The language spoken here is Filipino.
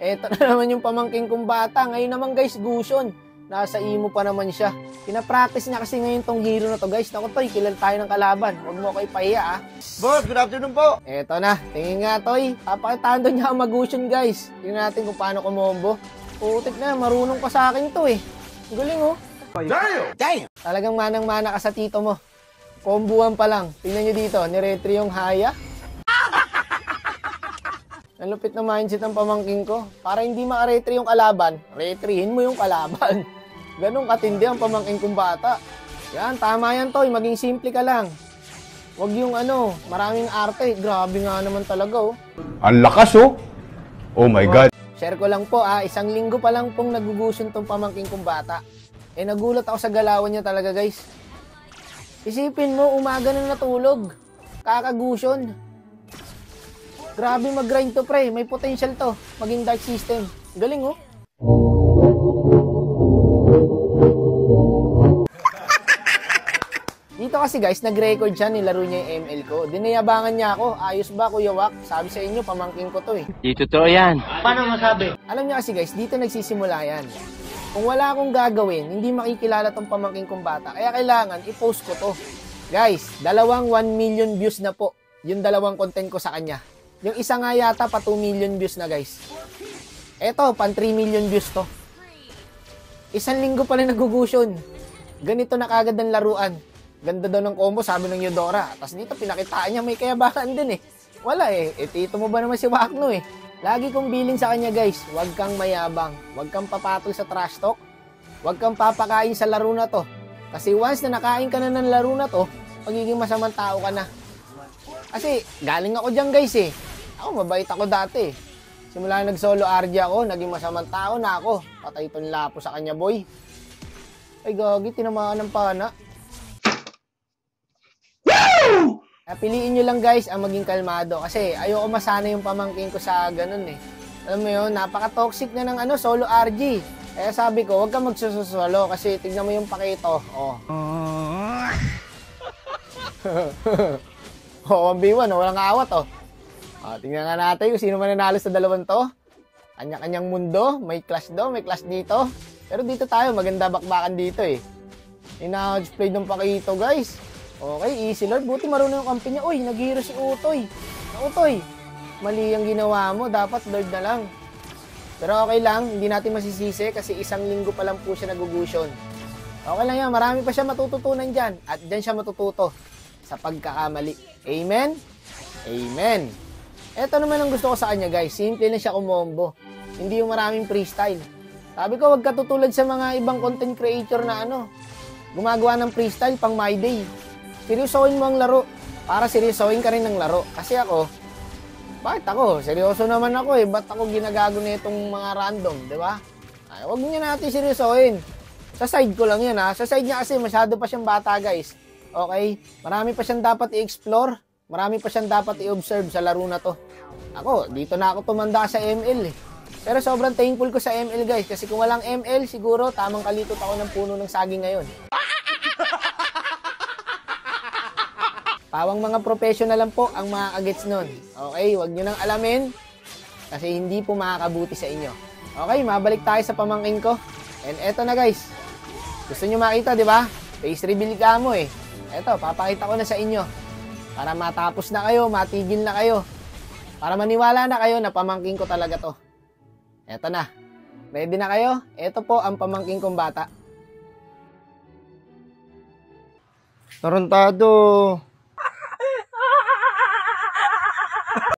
Eto na naman yung pamangking kong bata. Ngayon naman guys, Gusion. Nasa imo pa naman siya. Pinapractice niya kasi ngayon tong hero na to guys. Naku Toy, kilala tayo ng kalaban. Huwag mo kayo pahiya ah. Boss, good afternoon po. Eto na, tingin nga Toy. Papakitaan doon niya ang mag-Gusion guys. Tingnan natin kung paano kumombo. Putik na, marunong pa sa akin to eh. Galing oh. Damn! Talagang manang-mana ka sa tito mo. Kombuhan pa lang. Tingnan nyo dito, niretry yung haya. Ang lupit na mindset ng pamangking ko. Para hindi makaretry yung kalaban, retryhin mo yung kalaban. Ganun katindi ang pamangking kong bata. Yan, tama yan Toy, maging simple ka lang. Huwag yung maraming arte. Grabe nga naman talaga oh. Ang lakas oh. Oh my God. Share ko lang po isang linggo pa lang pong nagugusion tong pamangking kong bata. Nagulat ako sa galawan niya talaga guys. Isipin mo, umaga na natulog. Kakagusion. Grabe mag-grind to pre, may potential to. Maging dark system. Galing oh. Dito kasi guys, nag-record siya, nilaro niya yung ML ko. Dinayabangan niya ako, ayos ba Kuya Wak? Sabi sa inyo, pamangking ko to eh. Di totoo yan. Paano masabi? Alam niya kasi guys, dito nagsisimula yan. Kung wala akong gagawin, hindi makikilala tong pamangking kong bata. Kaya kailangan, i-post ko to. Guys, 1 million views na po. Yung 2 content ko sa kanya. Yung isa nga yata pa 2 million views na guys. Eto, pan 3 million views to. Isang linggo pa rin nagugusion. Ganito na kagad ang laruan. Ganda daw ng combo, sabi ng Eudora. Tapos dito pinakitaan niya may kayabangan din eh. Wala eh. Tito mo ba naman si Wakno eh. Lagi kong bilin sa kanya guys, huwag kang mayabang. Huwag kang papatol sa trash talk. Huwag kang papakain sa laro na to. Kasi once na nakain ka na ng laro na to, magiging masamang tao ka na. Kasi galing ako dyan guys eh. Ako, mabait ako dati. Simula nag-solo RG ako, naging masamang tao na ako. Patay itong lapo sa kanya, boy. Ay, gagi, tinamaan ng pana. Woo! Piliin nyo lang, guys, ang maging kalmado. Kasi ayoko masana yung pamangking ko sa ganun eh. Alam mo yun, napaka-toxic na ng solo RG. Kaya sabi ko, huwag kang magsusolo kasi tignan mo yung pakito. Oh. Oh, 1v1, walang awat oh. Tingnan nga natin kung sino mananalo sa dalawang to. Kanya-kanyang mundo. May clash daw, may clash dito. Pero dito tayo, maganda bakbakan dito eh. Ina-play ng pakito guys. Okay, easy lord. Buti marunong yung kampi niya. Uy, nag-hero si Utoy. Utoy, mali ang ginawa mo. Dapat lord na lang. Pero okay lang, hindi natin masisisi kasi isang linggo pa lang po siya nagugusion. Okay lang yan, marami pa siya matututunan dyan. At dyan siya matututo sa pagkakamali. Amen? Amen. Ito naman ang gusto ko sa kanya guys, simple na siya kumombo. Hindi yung maraming freestyle. Sabi ko, wag ka tutulad sa mga ibang content creator na gumagawa ng freestyle pang my day. Seryosohin mo ang laro, para seryosohin ka rin ng laro. Kasi ako, bakit ako? Seryoso naman ako eh, ba't ako ginagago na itong mga random, di ba? Ay, wag niya natin seryosohin. Sa side ko lang yan ha, sa side niya kasi masyado pa siyang bata guys. Okay, marami pa siyang dapat i-explore. Marami pa siyang dapat i-observe sa laro na to. Ako, dito na ako tumanda sa ML eh. Pero sobrang thankful ko sa ML guys. Kasi kung walang ML, siguro tamang kalitot ako ng puno ng saging ngayon. Pawang mga professional lang po ang mga kagets nun. Okay, wag nyo nang alamin. Kasi hindi po makakabuti sa inyo. Okay, mabalik tayo sa pamangkin ko. And eto na guys. Gusto nyo makita, di ba? Face reveal ka mo eh. Eto, papakita ko na sa inyo. Para matapos na kayo, matigil na kayo. Para maniwala na kayo na pamangking ko talaga to. Eto na. Ready na kayo? Eto po ang pamangking kong bata. Tarantado.